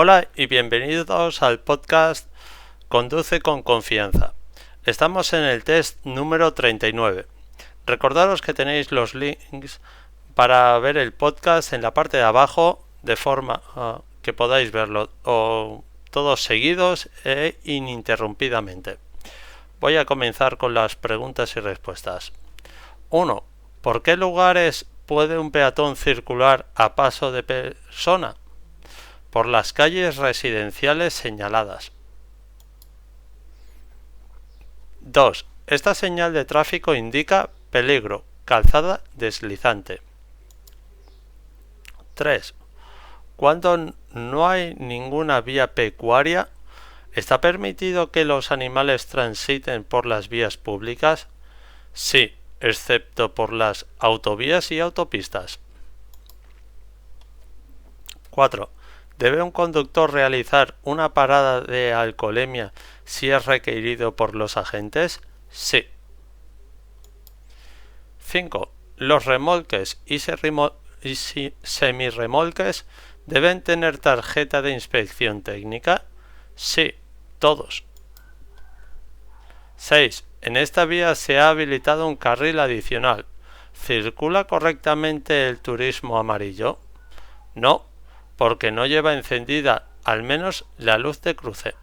Hola y bienvenidos al podcast Conduce con Confianza. Estamos en el test número 39. Recordaros que tenéis los links para ver el podcast en la parte de abajo de forma que podáis verlo todos seguidos e ininterrumpidamente. Voy a comenzar con las preguntas y respuestas. 1. ¿Por qué lugares puede un peatón circular a paso de persona? Por las calles residenciales señaladas. 2. Esta señal de tráfico indica peligro, calzada deslizante. 3. Cuando no hay ninguna vía pecuaria, ¿está permitido que los animales transiten por las vías públicas? Sí, excepto por las autovías y autopistas. 4. ¿Debe un conductor realizar una parada de alcoholemia si es requerido por los agentes? Sí. 5. ¿Los remolques y semirremolques deben tener tarjeta de inspección técnica? Sí, todos. 6. En esta vía se ha habilitado un carril adicional. ¿Circula correctamente el turismo amarillo? No, porque no lleva encendida al menos la luz de cruce.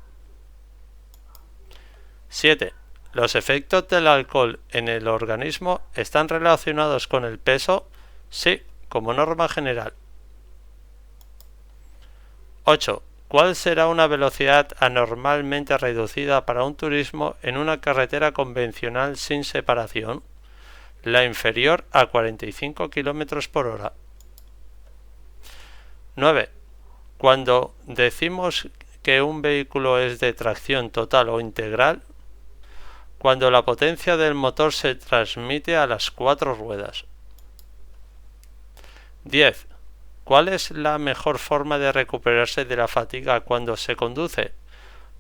7. ¿Los efectos del alcohol en el organismo están relacionados con el peso? Sí, como norma general. 8. ¿Cuál será una velocidad anormalmente reducida para un turismo en una carretera convencional sin separación? La inferior a 45 km por hora. 9. Cuando decimos que un vehículo es de tracción total o integral, cuando la potencia del motor se transmite a las 4 ruedas. 10. ¿Cuál es la mejor forma de recuperarse de la fatiga cuando se conduce?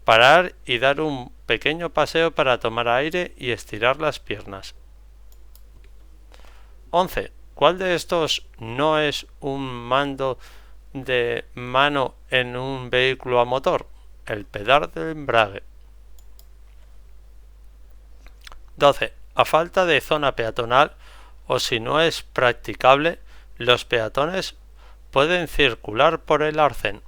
Parar y dar un pequeño paseo para tomar aire y estirar las piernas. 11. ¿Cuál de estos no es un mando de mano en un vehículo a motor? El pedal del embrague. 12. A falta de zona peatonal o si no es practicable, los peatones pueden circular por el arcén.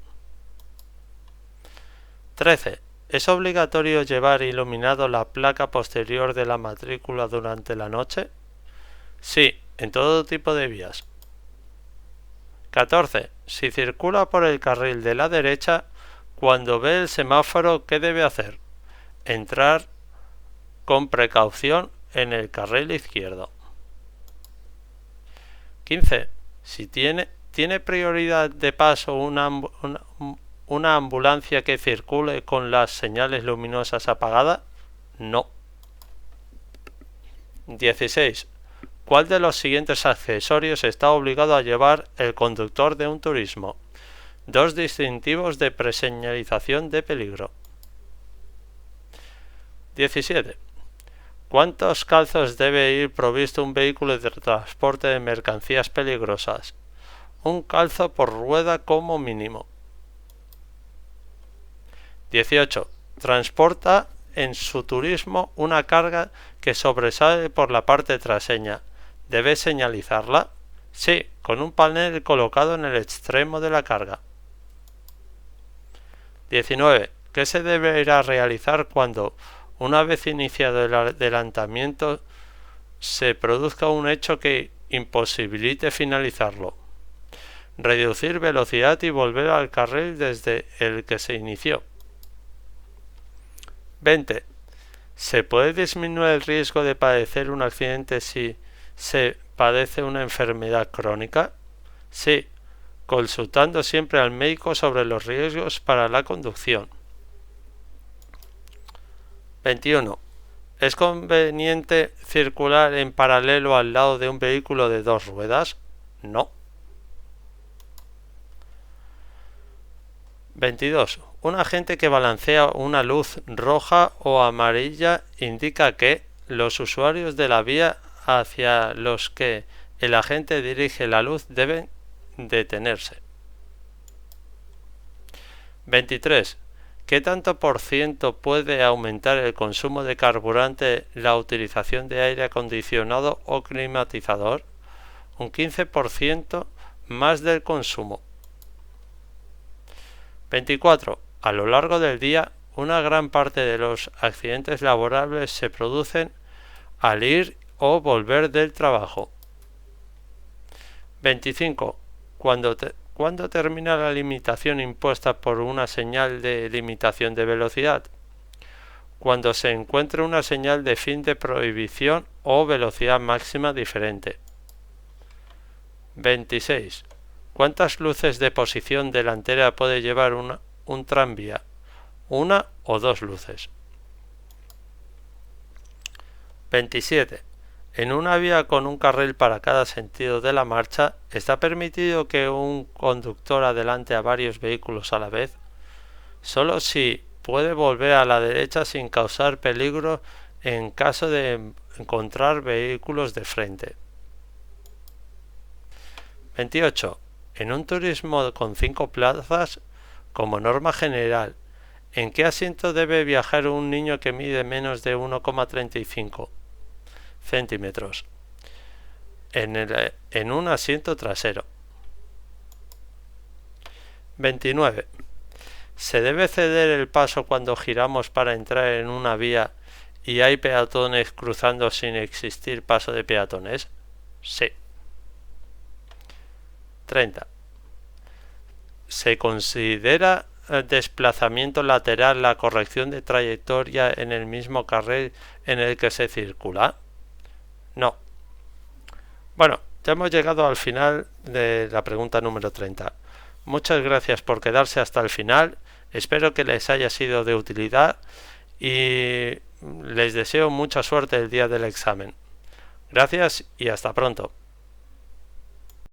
13. ¿Es obligatorio llevar iluminado la placa posterior de la matrícula durante la noche? Sí, en todo tipo de vías. 14. Si circula por el carril de la derecha, cuando ve el semáforo, ¿qué debe hacer? Entrar con precaución en el carril izquierdo. 15. Si tiene prioridad de paso una ambulancia que circule con las señales luminosas apagadas? No. 16. ¿Cuál de los siguientes accesorios está obligado a llevar el conductor de un turismo? 2 distintivos de preseñalización de peligro. 17. ¿Cuántos calzos debe ir provisto un vehículo de transporte de mercancías peligrosas? Un calzo por rueda como mínimo. 18. Transporta en su turismo una carga que sobresale por la parte trasera. ¿Debe señalizarla? Sí, con un panel colocado en el extremo de la carga. 19. ¿Qué se deberá realizar cuando, una vez iniciado el adelantamiento, se produzca un hecho que imposibilite finalizarlo? Reducir velocidad y volver al carril desde el que se inició. 20. ¿Se puede disminuir el riesgo de padecer un accidente si se padece una enfermedad crónica? Sí, consultando siempre al médico sobre los riesgos para la conducción. 21. ¿Es conveniente circular en paralelo al lado de un vehículo de 2 ruedas? No. 22. Un agente que balancea una luz roja o amarilla indica que los usuarios de la vía hacia los que el agente dirige la luz deben detenerse. 23. ¿Qué tanto por ciento puede aumentar el consumo de carburante la utilización de aire acondicionado o climatizador? Un 15% más del consumo. 24. A lo largo del día, una gran parte de los accidentes laborables se producen al ir o volver del trabajo. 25. ¿Cuándo termina la limitación impuesta por una señal de limitación de velocidad? Cuando se encuentre una señal de fin de prohibición o velocidad máxima diferente. 26. ¿Cuántas luces de posición delantera puede llevar un tranvía? ¿Una o dos luces? 27. En una vía con un carril para cada sentido de la marcha, ¿está permitido que un conductor adelante a varios vehículos a la vez? Solo si puede volver a la derecha sin causar peligro en caso de encontrar vehículos de frente. 28. En un turismo con 5 plazas, como norma general, ¿en qué asiento debe viajar un niño que mide menos de 1,35 centímetros? En un asiento trasero. 29. ¿Se debe ceder el paso cuando giramos para entrar en una vía y hay peatones cruzando sin existir paso de peatones? Sí. 30. ¿Se considera desplazamiento lateral la corrección de trayectoria en el mismo carril en el que se circula? No. Bueno, ya hemos llegado al final de la pregunta número 30. Muchas gracias por quedarse hasta el final. Espero que les haya sido de utilidad y les deseo mucha suerte el día del examen. Gracias y hasta pronto.